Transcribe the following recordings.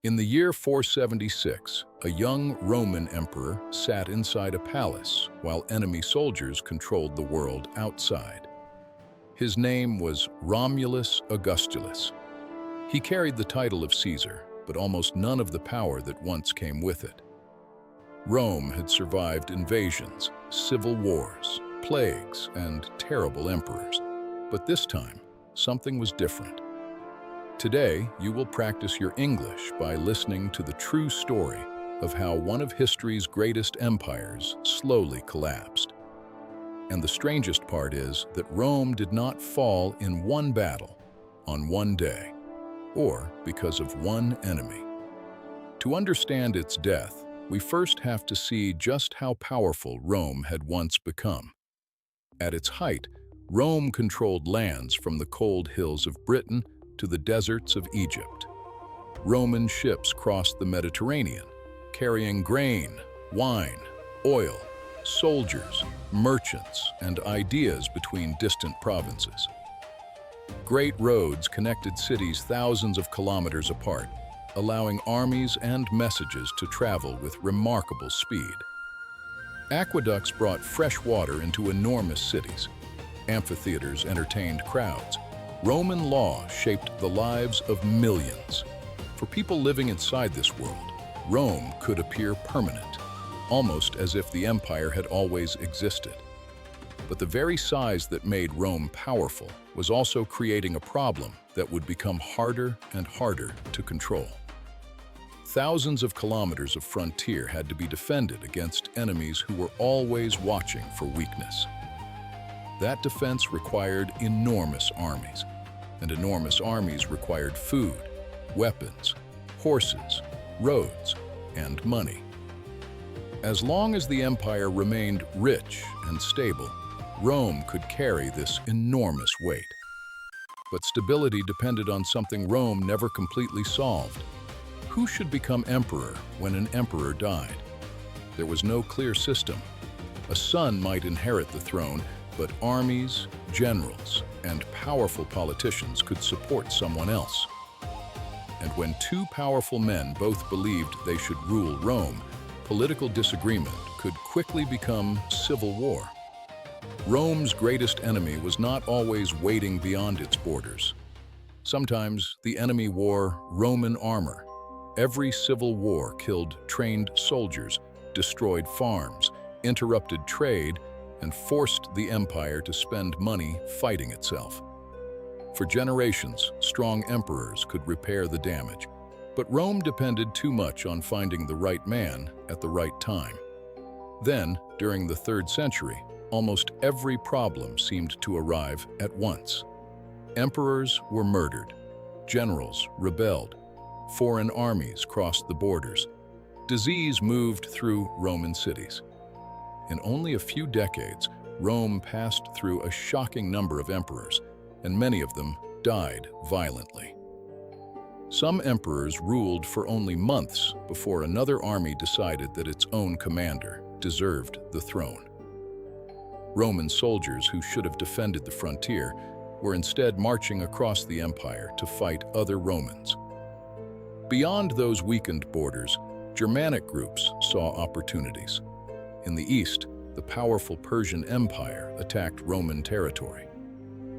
In the year 476, a young Roman emperor sat inside a palace while enemy soldiers controlled the world outside. His name was Romulus Augustulus. He carried the title of Caesar, but almost none of the power that once came with it. Rome had survived invasions, civil wars, plagues, and terrible emperors. But this time, something was different. Today, you will practice your English by listening to the true story of how one of history's greatest empires slowly collapsed. And the strangest part is that Rome did not fall in one battle, on one day, or because of one enemy. To understand its death, we first have to see just how powerful Rome had once become. At its height, Rome controlled lands from the cold hills of Britain to the deserts of Egypt. Roman ships crossed the Mediterranean, carrying grain, wine, oil, soldiers, merchants, and ideas between distant provinces. Great roads connected cities thousands of kilometers apart, allowing armies and messages to travel with remarkable speed. Aqueducts brought fresh water into enormous cities. Amphitheaters entertained crowds. Roman law shaped the lives of millions. For people living inside this world, Rome could appear permanent, almost as if the empire had always existed. But the very size that made Rome powerful was also creating a problem that would become harder and harder to control. Thousands of kilometers of frontier had to be defended against enemies who were always watching for weakness. That defense required enormous armies, and enormous armies required food, weapons, horses, roads, and money. As long as the empire remained rich and stable, Rome could carry this enormous weight. But stability depended on something Rome never completely solved. Who should become emperor when an emperor died? There was no clear system. A son might inherit the throne, but armies, generals, and powerful politicians could support someone else. And when two powerful men both believed they should rule Rome, political disagreement could quickly become civil war. Rome's greatest enemy was not always waiting beyond its borders. Sometimes the enemy wore Roman armor. Every civil war killed trained soldiers, destroyed farms, interrupted trade, and forced the empire to spend money fighting itself. For generations, strong emperors could repair the damage, but Rome depended too much on finding the right man at the right time. Then, during the 3rd century, almost every problem seemed to arrive at once. Emperors were murdered, generals rebelled, foreign armies crossed the borders, disease moved through Roman cities. In only a few decades, Rome passed through a shocking number of emperors, and many of them died violently. Some emperors ruled for only months before another army decided that its own commander deserved the throne. Roman soldiers who should have defended the frontier were instead marching across the empire to fight other Romans. Beyond those weakened borders, Germanic groups saw opportunities. In the east, the powerful Persian Empire attacked Roman territory.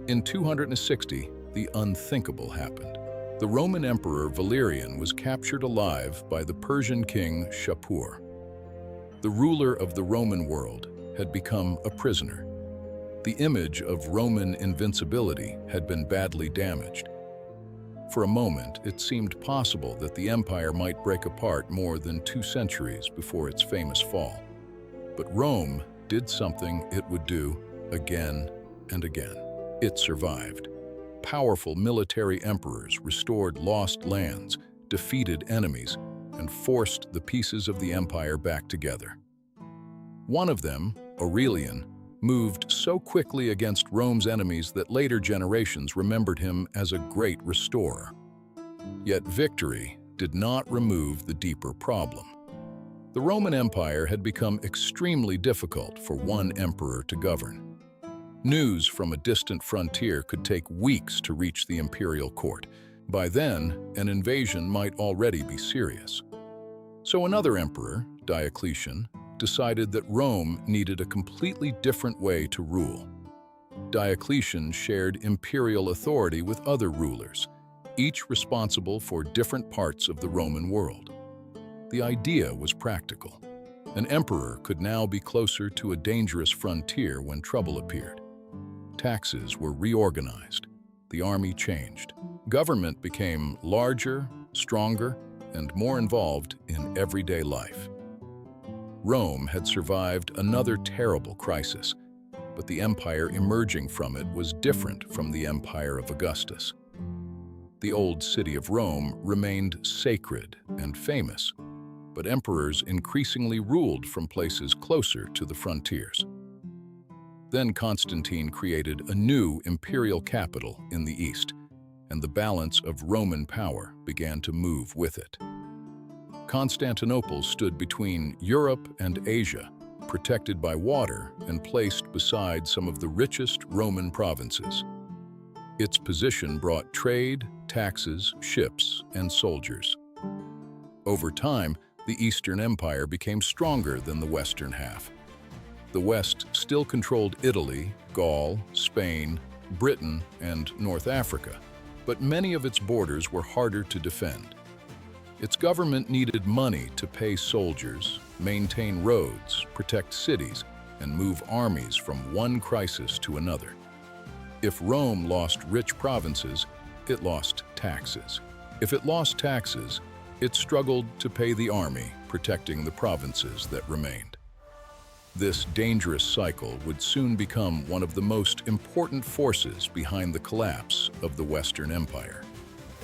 In 260, the unthinkable happened. The Roman Emperor Valerian was captured alive by the Persian king Shapur. The ruler of the Roman world had become a prisoner. The image of Roman invincibility had been badly damaged. For a moment, it seemed possible that the empire might break apart more than 2 centuries before its famous fall. But Rome did something it would do again and again. It survived. Powerful military emperors restored lost lands, defeated enemies, and forced the pieces of the empire back together. One of them, Aurelian, moved so quickly against Rome's enemies that later generations remembered him as a great restorer. Yet victory did not remove the deeper problem. The Roman Empire had become extremely difficult for one emperor to govern. News from a distant frontier could take weeks to reach the imperial court, By then, an invasion might already be serious. So another emperor, Diocletian, decided that Rome needed a completely different way to rule. Diocletian shared imperial authority with other rulers, each responsible for different parts of the Roman world. The idea was practical. An emperor could now be closer to a dangerous frontier when trouble appeared. Taxes were reorganized. The army changed. Government became larger, stronger, and more involved in everyday life. Rome had survived another terrible crisis, but the empire emerging from it was different from the empire of Augustus. The old city of Rome remained sacred and famous, but emperors increasingly ruled from places closer to the frontiers. Then Constantine created a new imperial capital in the east, and the balance of Roman power began to move with it. Constantinople stood between Europe and Asia, protected by water and placed beside some of the richest Roman provinces. Its position brought trade, taxes, ships, and soldiers. Over time, the Eastern Empire became stronger than the Western half. The West still controlled Italy, Gaul, Spain, Britain, and North Africa, but many of its borders were harder to defend. Its government needed money to pay soldiers, maintain roads, protect cities, and move armies from one crisis to another. If Rome lost rich provinces, it lost taxes. If it lost taxes, it struggled to pay the army, protecting the provinces that remained. This dangerous cycle would soon become one of the most important forces behind the collapse of the Western Empire.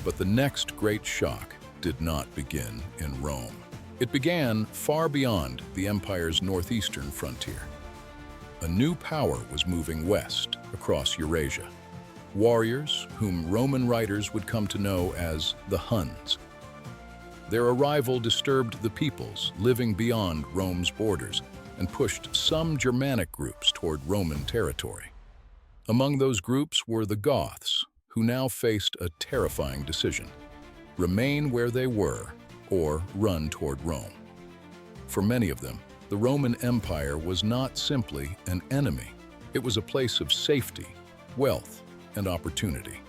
But the next great shock did not begin in Rome. It began far beyond the empire's northeastern frontier. A new power was moving west across Eurasia. Warriors, whom Roman writers would come to know as the Huns. Their arrival disturbed the peoples living beyond Rome's borders and pushed some Germanic groups toward Roman territory. Among those groups were the Goths, who now faced a terrifying decision: remain where they were or run toward Rome. For many of them, the Roman Empire was not simply an enemy. It was a place of safety, wealth, and opportunity.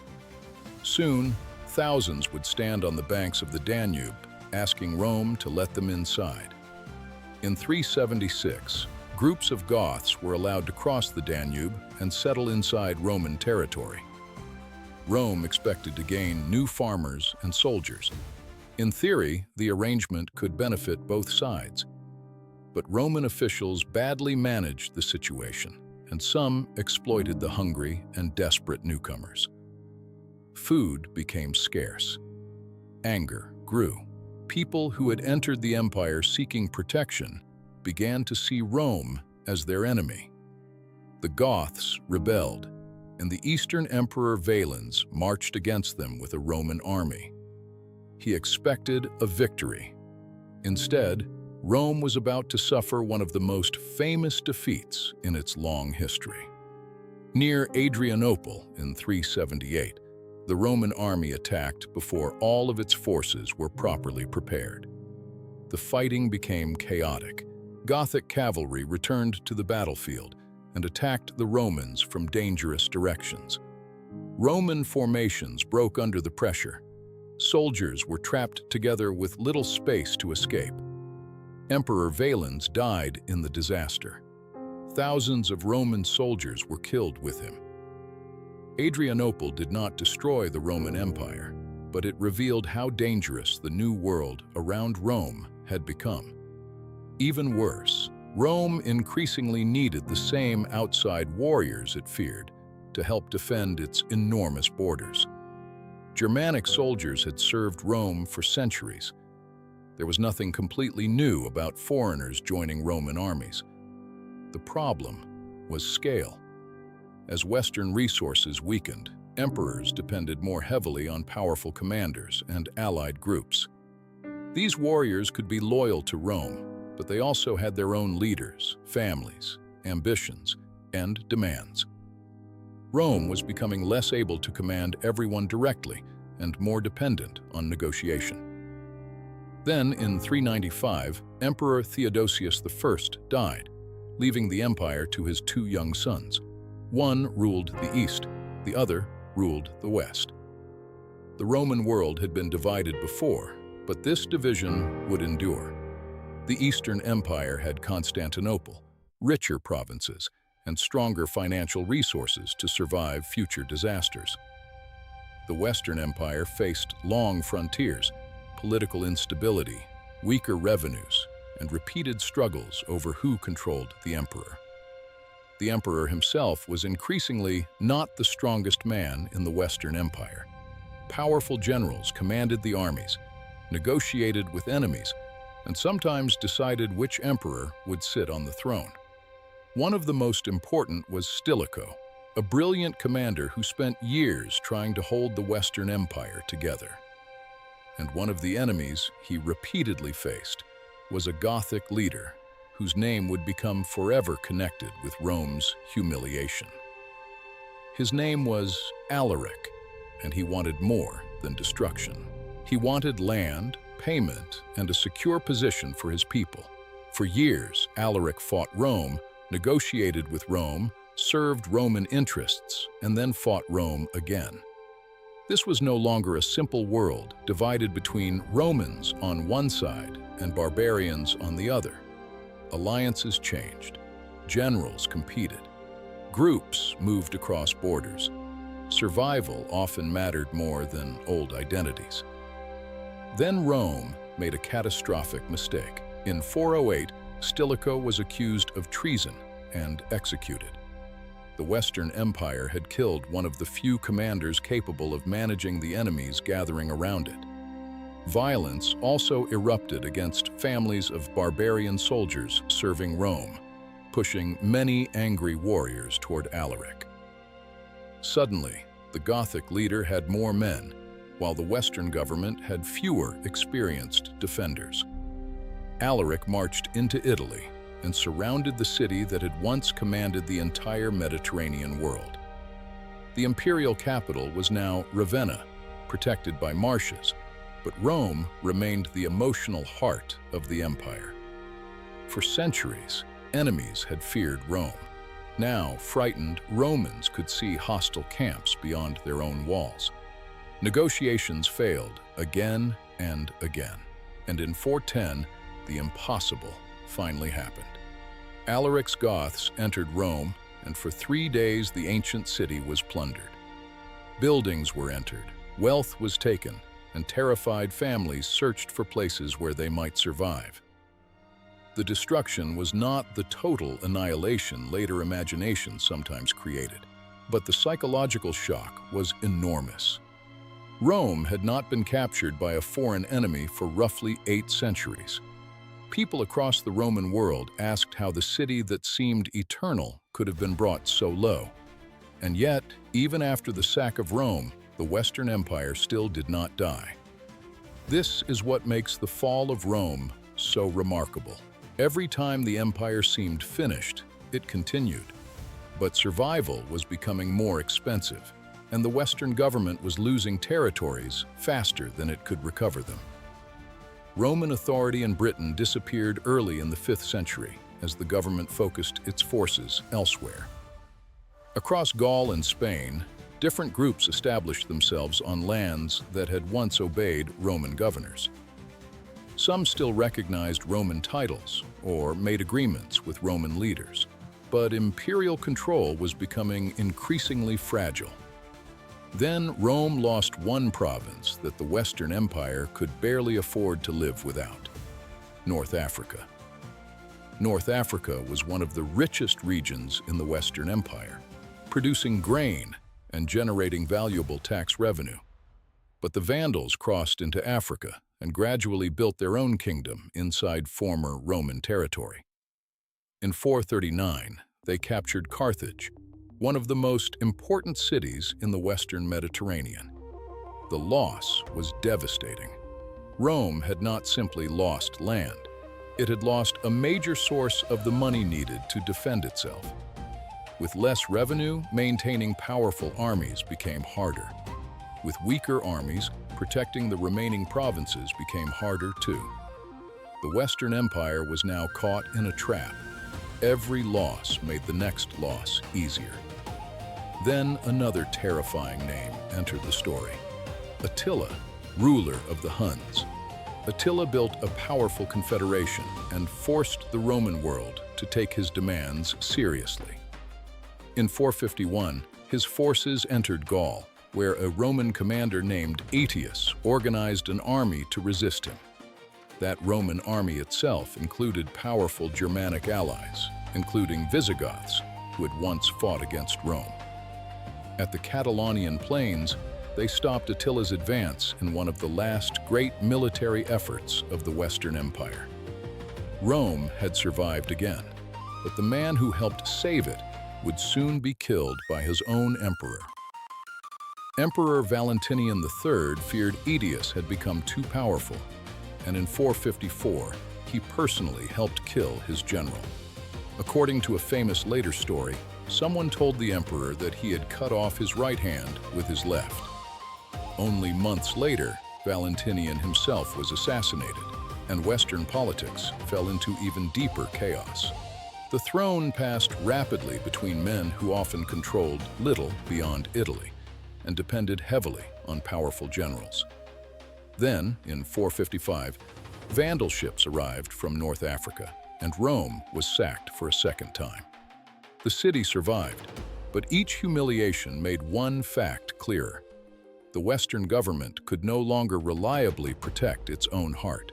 Soon, thousands would stand on the banks of the Danube, asking Rome to let them inside. In 376, groups of Goths were allowed to cross the Danube and settle inside Roman territory. Rome expected to gain new farmers and soldiers. In theory, the arrangement could benefit both sides. But Roman officials badly managed the situation, and some exploited the hungry and desperate newcomers. Food became scarce. Anger grew. People who had entered the empire seeking protection began to see Rome as their enemy. The Goths rebelled, and the Eastern Emperor Valens marched against them with a Roman army. He expected a victory. Instead, Rome was about to suffer one of the most famous defeats in its long history. Near Adrianople in 378, the Roman army attacked before all of its forces were properly prepared. The fighting became chaotic. Gothic cavalry returned to the battlefield and attacked the Romans from dangerous directions. Roman formations broke under the pressure. Soldiers were trapped together with little space to escape. Emperor Valens died in the disaster. Thousands of Roman soldiers were killed with him. Adrianople did not destroy the Roman Empire, but it revealed how dangerous the new world around Rome had become. Even worse, Rome increasingly needed the same outside warriors it feared to help defend its enormous borders. Germanic soldiers had served Rome for centuries. There was nothing completely new about foreigners joining Roman armies. The problem was scale. As Western resources weakened, emperors depended more heavily on powerful commanders and allied groups. These warriors could be loyal to Rome, but they also had their own leaders, families, ambitions, and demands. Rome was becoming less able to command everyone directly, and more dependent on negotiation. Then, in 395, Emperor Theodosius I died, leaving the empire to his two young sons. One ruled the east, the other ruled the west. The Roman world had been divided before, but this division would endure. The Eastern Empire had Constantinople, richer provinces, and stronger financial resources to survive future disasters. The Western Empire faced long frontiers, political instability, weaker revenues, and repeated struggles over who controlled the emperor. The emperor himself was increasingly not the strongest man in the Western Empire. Powerful generals commanded the armies, negotiated with enemies, and sometimes decided which emperor would sit on the throne. One of the most important was Stilicho, a brilliant commander who spent years trying to hold the Western Empire together. And one of the enemies he repeatedly faced was a Gothic leader whose name would become forever connected with Rome's humiliation. His name was Alaric, and he wanted more than destruction. He wanted land, payment, and a secure position for his people. For years, Alaric fought Rome, negotiated with Rome, served Roman interests, and then fought Rome again. This was no longer a simple world divided between Romans on one side and barbarians on the other. Alliances changed. Generals competed. Groups moved across borders. Survival often mattered more than old identities. Then Rome made a catastrophic mistake. In 408, Stilicho was accused of treason and executed. The Western Empire had killed one of the few commanders capable of managing the enemies gathering around it. Violence also erupted against families of barbarian soldiers serving Rome, pushing many angry warriors toward Alaric. Suddenly, the Gothic leader had more men, while the Western government had fewer experienced defenders. Alaric marched into Italy and surrounded the city that had once commanded the entire Mediterranean world. The imperial capital was now Ravenna, protected by marshes, but Rome remained the emotional heart of the empire. For centuries, enemies had feared Rome. Now, frightened Romans could see hostile camps beyond their own walls. Negotiations failed again and again, and in 410, the impossible finally happened. Alaric's Goths entered Rome, and for 3 days the ancient city was plundered. Buildings were entered, wealth was taken, and terrified families searched for places where they might survive. The destruction was not the total annihilation later imagination sometimes created, but the psychological shock was enormous. Rome had not been captured by a foreign enemy for roughly 8 centuries. People across the Roman world asked how the city that seemed eternal could have been brought so low. And yet, even after the sack of Rome, the Western Empire still did not die. This is what makes the fall of Rome so remarkable. Every time the empire seemed finished, it continued. But survival was becoming more expensive, and the Western government was losing territories faster than it could recover them. Roman authority in Britain disappeared early in the 5th century as the government focused its forces elsewhere. Across Gaul and Spain, different groups established themselves on lands that had once obeyed Roman governors. Some still recognized Roman titles or made agreements with Roman leaders, but imperial control was becoming increasingly fragile. Then Rome lost one province that the Western Empire could barely afford to live without: North Africa. North Africa was one of the richest regions in the Western Empire, producing grain and generating valuable tax revenue. But the Vandals crossed into Africa and gradually built their own kingdom inside former Roman territory. In 439, they captured Carthage, one of the most important cities in the Western Mediterranean. The loss was devastating. Rome had not simply lost land. It had lost a major source of the money needed to defend itself. With less revenue, maintaining powerful armies became harder. With weaker armies, protecting the remaining provinces became harder too. The Western Empire was now caught in a trap. Every loss made the next loss easier. Then another terrifying name entered the story. Attila, ruler of the Huns. Attila built a powerful confederation and forced the Roman world to take his demands seriously. In 451, his forces entered Gaul, where a Roman commander named Aetius organized an army to resist him. That Roman army itself included powerful Germanic allies, including Visigoths, who had once fought against Rome. At the Catalonian plains, they stopped Attila's advance in one of the last great military efforts of the Western Empire. Rome had survived again, but the man who helped save it would soon be killed by his own emperor. Emperor Valentinian III feared Aetius had become too powerful, and in 454, he personally helped kill his general. According to a famous later story, someone told the emperor that he had cut off his right hand with his left. Only months later, Valentinian himself was assassinated, and Western politics fell into even deeper chaos. The throne passed rapidly between men who often controlled little beyond Italy and depended heavily on powerful generals. Then, in 455, Vandal ships arrived from North Africa, and Rome was sacked for a second time. The city survived, but each humiliation made one fact clearer. The Western government could no longer reliably protect its own heart.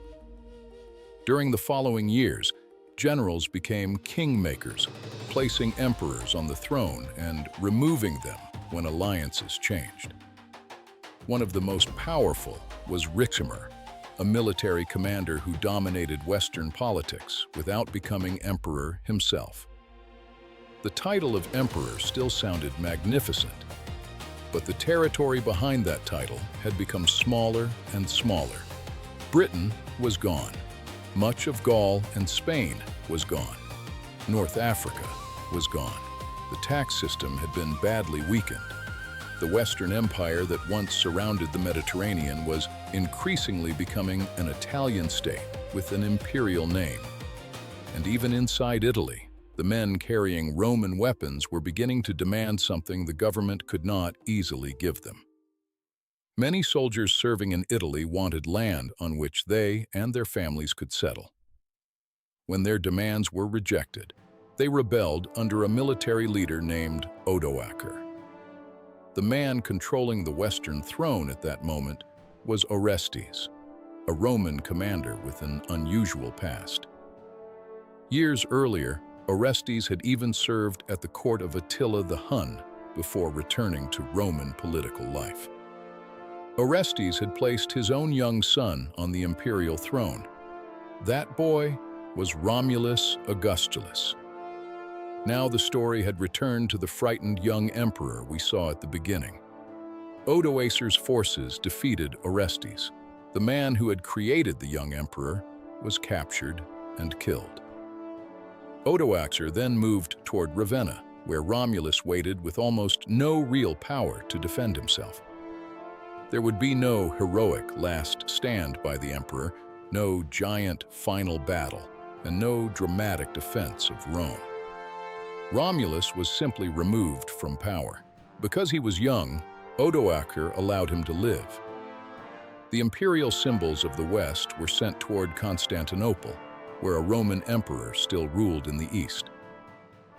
During the following years, generals became kingmakers, placing emperors on the throne and removing them when alliances changed. One of the most powerful was Ricimer, a military commander who dominated Western politics without becoming emperor himself. The title of emperor still sounded magnificent, but the territory behind that title had become smaller and smaller. Britain was gone. Much of Gaul and Spain was gone. North Africa was gone. The tax system had been badly weakened. The Western Empire that once surrounded the Mediterranean was increasingly becoming an Italian state with an imperial name. And even inside Italy, the men carrying Roman weapons were beginning to demand something the government could not easily give them. Many soldiers serving in Italy wanted land on which they and their families could settle. When their demands were rejected, they rebelled under a military leader named Odoacer. The man controlling the Western throne at that moment was Orestes, a Roman commander with an unusual past. Years earlier, Orestes had even served at the court of Attila the Hun before returning to Roman political life. Orestes had placed his own young son on the imperial throne. That boy was Romulus Augustulus. Now the story had returned to the frightened young emperor we saw at the beginning. Odoacer's forces defeated Orestes. The man who had created the young emperor was captured and killed. Odoacer then moved toward Ravenna, where Romulus waited with almost no real power to defend himself. There would be no heroic last stand by the emperor, no giant final battle, and no dramatic defense of Rome. Romulus was simply removed from power. Because he was young, Odoacer allowed him to live. The imperial symbols of the West were sent toward Constantinople, where a Roman emperor still ruled in the East.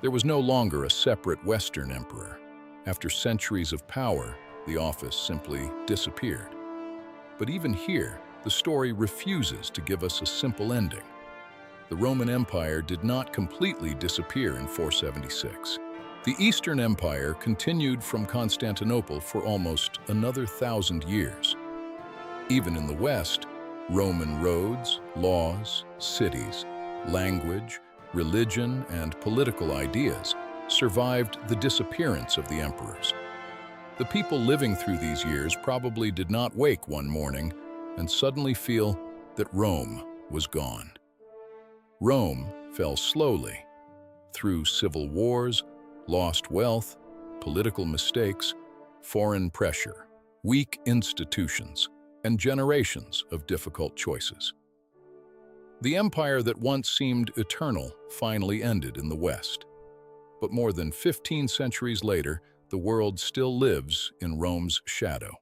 There was no longer a separate Western emperor. After centuries of power, the office simply disappeared. But even here, the story refuses to give us a simple ending. The Roman Empire did not completely disappear in 476. The Eastern Empire continued from Constantinople for almost another 1,000 years. Even in the West, Roman roads, laws, cities, language, religion, and political ideas survived the disappearance of the emperors. The people living through these years probably did not wake one morning and suddenly feel that Rome was gone. Rome fell slowly through civil wars, lost wealth, political mistakes, foreign pressure, weak institutions, and generations of difficult choices. The empire that once seemed eternal finally ended in the West. But more than 15 centuries later, the world still lives in Rome's shadow.